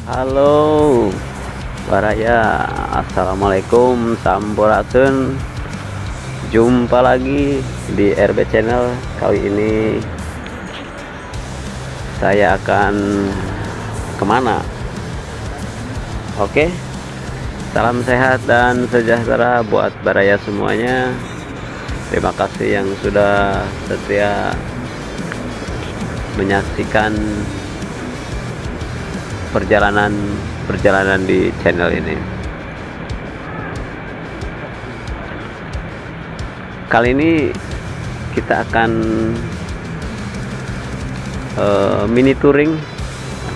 Halo Baraya, assalamualaikum, sampurasun. Jumpa lagi di RB Channel. Kali ini saya akan kemana? Oke, salam sehat dan sejahtera buat Baraya semuanya. Terima kasih yang sudah setia menyaksikan perjalanan di channel ini. Kali ini kita akan mini touring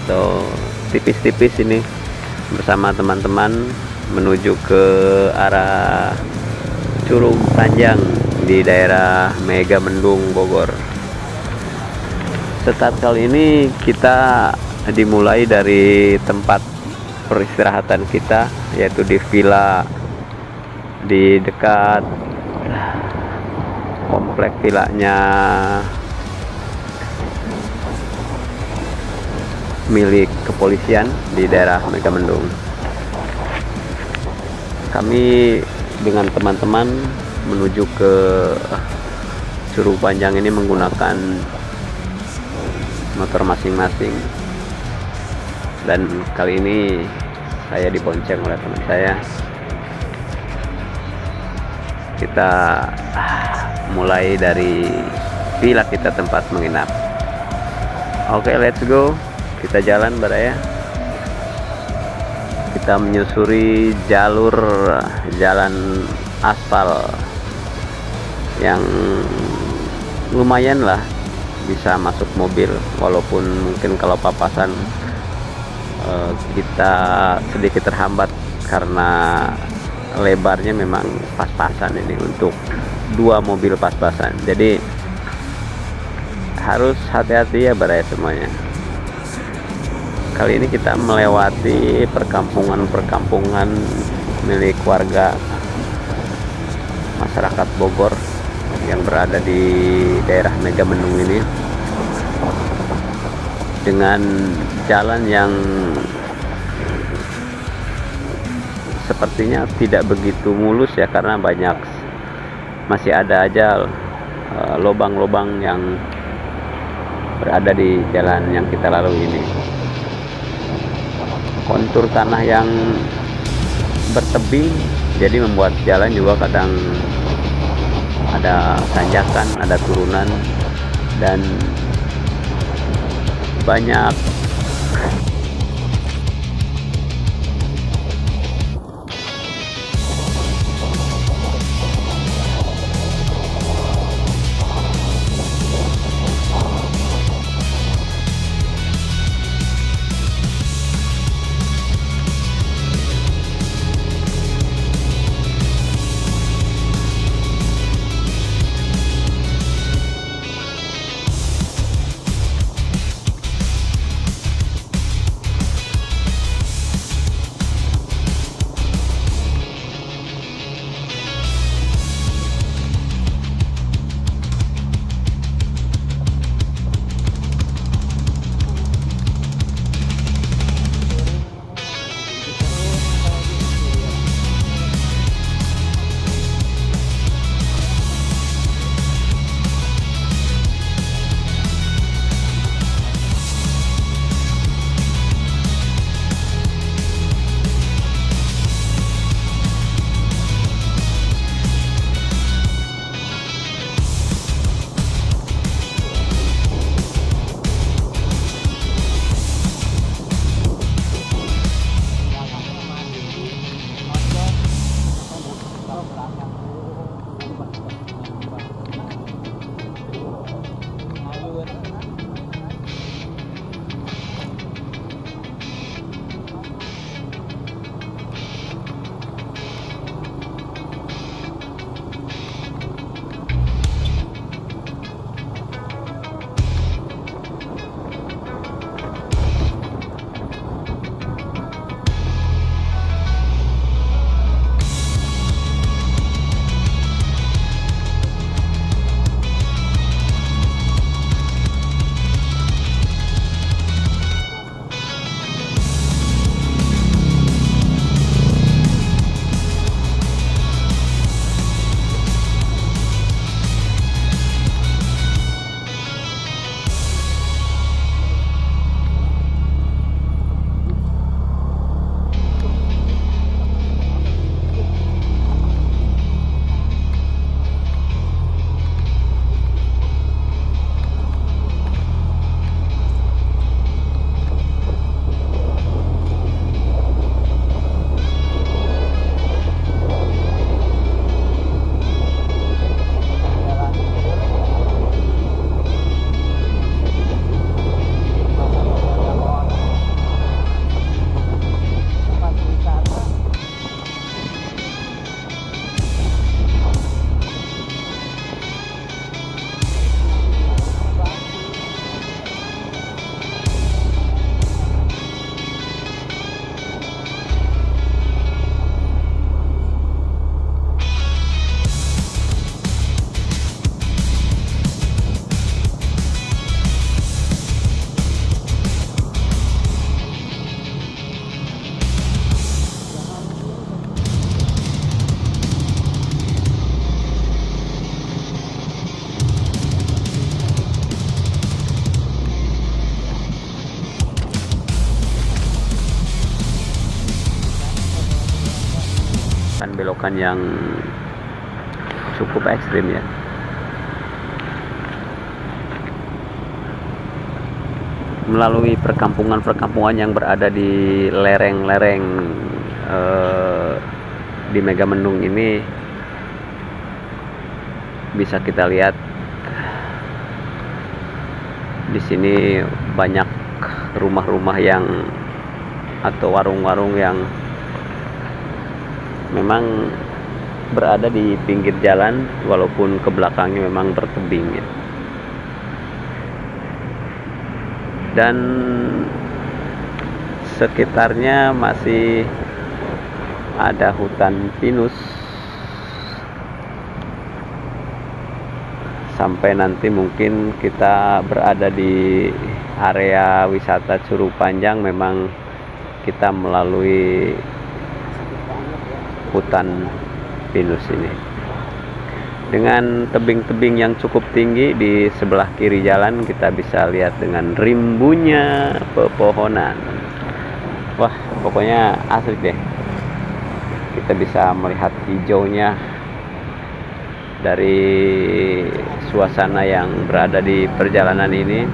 atau tipis-tipis ini bersama teman-teman menuju ke arah Curug Panjang di daerah Megamendung, Bogor. Start kali ini kita dimulai dari tempat peristirahatan kita, yaitu di villa di dekat komplek villanya milik kepolisian di daerah Megamendung. Kami dengan teman-teman menuju ke Curug Panjang ini menggunakan motor masing-masing, dan kali ini saya dibonceng oleh teman saya. Kita mulai dari villa kita tempat menginap. Oke, let's go. Kita jalan Baraya. Kita menyusuri jalur jalan aspal yang lumayan lah, bisa masuk mobil, walaupun mungkin kalau papasan kita sedikit terhambat karena lebarnya memang pas-pasan ini untuk dua mobil pas-pasan. Jadi harus hati-hati ya Baraya semuanya. Kali ini kita melewati perkampungan milik warga masyarakat Bogor yang berada di daerah Megamendung ini, dengan jalan yang sepertinya tidak begitu mulus ya, karena masih ada aja lubang-lubang yang berada di jalan yang kita lalui ini. Kontur tanah yang bertebing, jadi membuat jalan juga kadang ada tanjakan, ada turunan, dan banyak belokan-belokan yang cukup ekstrim ya. Melalui perkampungan-perkampungan yang berada di lereng-lereng di Megamendung ini, bisa kita lihat di sini banyak rumah-rumah yang atau warung-warung yang memang berada di pinggir jalan, walaupun ke belakangnya memang bertebing ya. Dan sekitarnya masih ada hutan pinus sampai nanti mungkin kita berada di area wisata Curug Panjang. Memang kita melalui hutan pinus ini dengan tebing-tebing yang cukup tinggi. Di sebelah kiri jalan kita bisa lihat dengan rimbunya pepohonan. Wah, pokoknya asik deh. Kita bisa melihat hijaunya dari suasana yang berada di perjalanan ini,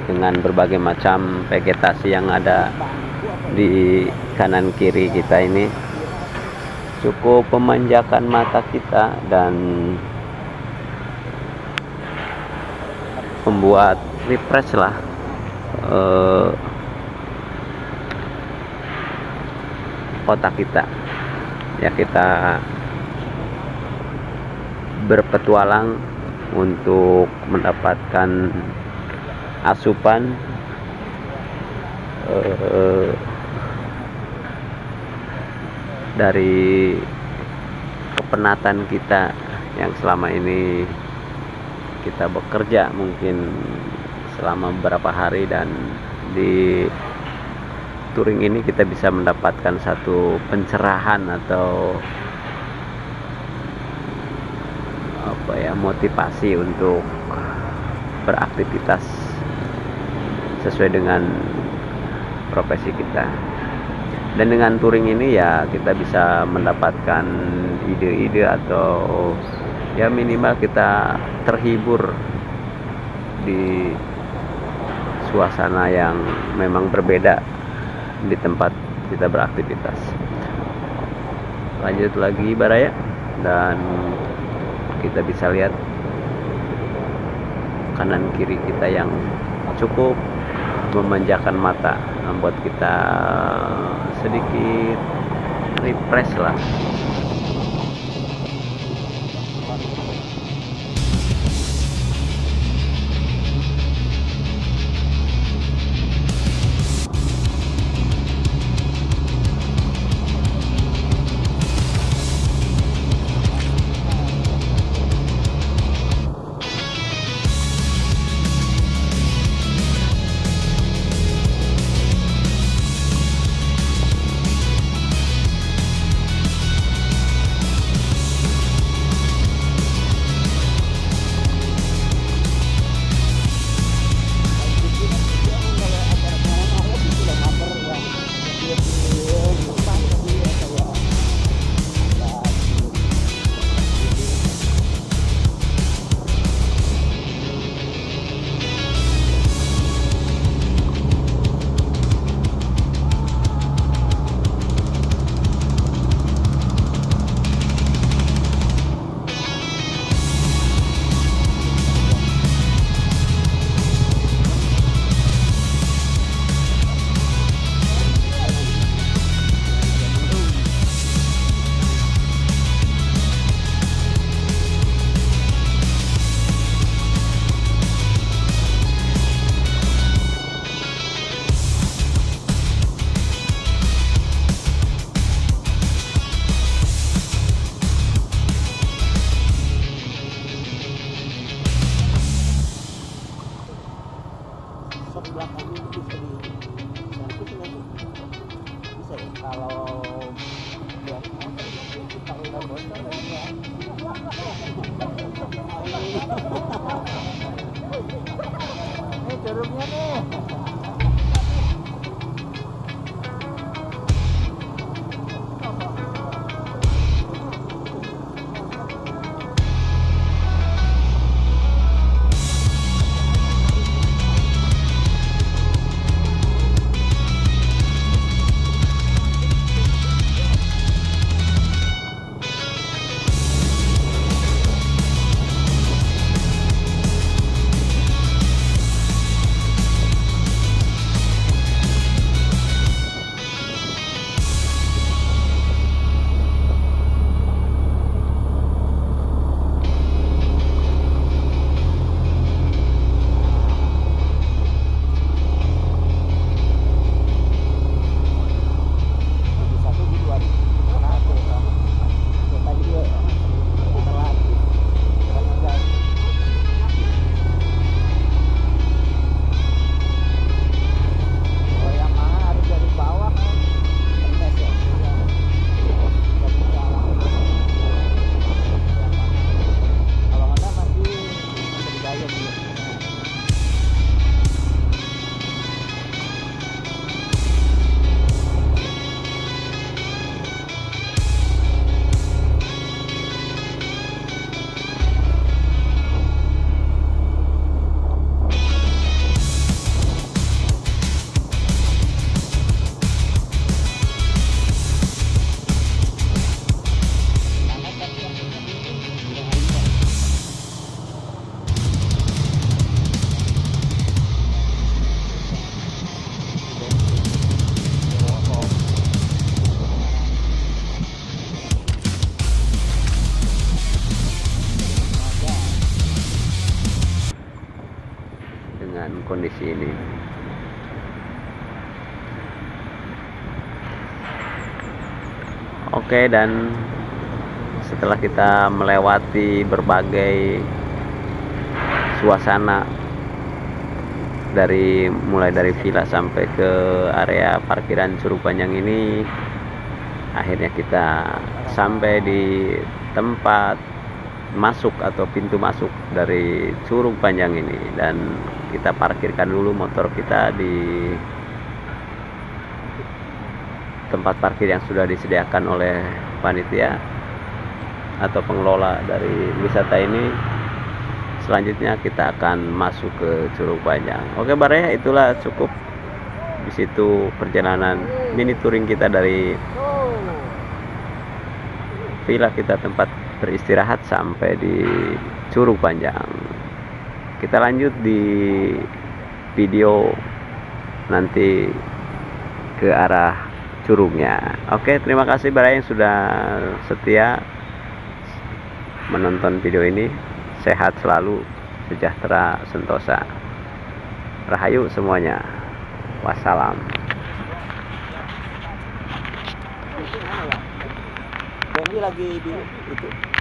dengan berbagai macam vegetasi yang ada di kanan kiri kita ini. Cukup memanjakan mata kita dan membuat refresh lah otak kita ya. Kita berpetualang untuk mendapatkan asupan dari kepenatan kita yang selama ini kita bekerja mungkin selama beberapa hari, dan di touring ini kita bisa mendapatkan satu pencerahan atau motivasi untuk beraktivitas sesuai dengan profesi kita. Dan dengan touring ini ya kita bisa mendapatkan ide-ide atau ya minimal kita terhibur di suasana yang memang berbeda di tempat kita beraktivitas. Lanjut lagi Baraya, dan kita bisa lihat kanan kiri kita yang cukup memanjakan mata, membuat kita sedikit refresh lah. Curugnya nih. kondisi ini. Oke, dan setelah kita melewati berbagai suasana mulai dari villa sampai ke area parkiran Curug Panjang ini, akhirnya kita sampai di tempat masuk atau pintu masuk dari Curug Panjang ini, dan kita parkirkan dulu motor kita di tempat parkir yang sudah disediakan oleh panitia atau pengelola dari wisata ini. Selanjutnya kita akan masuk ke Curug Panjang. Oke Bare, itulah cukup di situ perjalanan mini touring kita dari villa kita tempat beristirahat sampai di Curug Panjang. Kita lanjut di video nanti ke arah curugnya. Oke, terima kasih Bare yang sudah setia menonton video ini. Sehat selalu, sejahtera, sentosa, rahayu semuanya. Wassalam. Ini lagi di itu.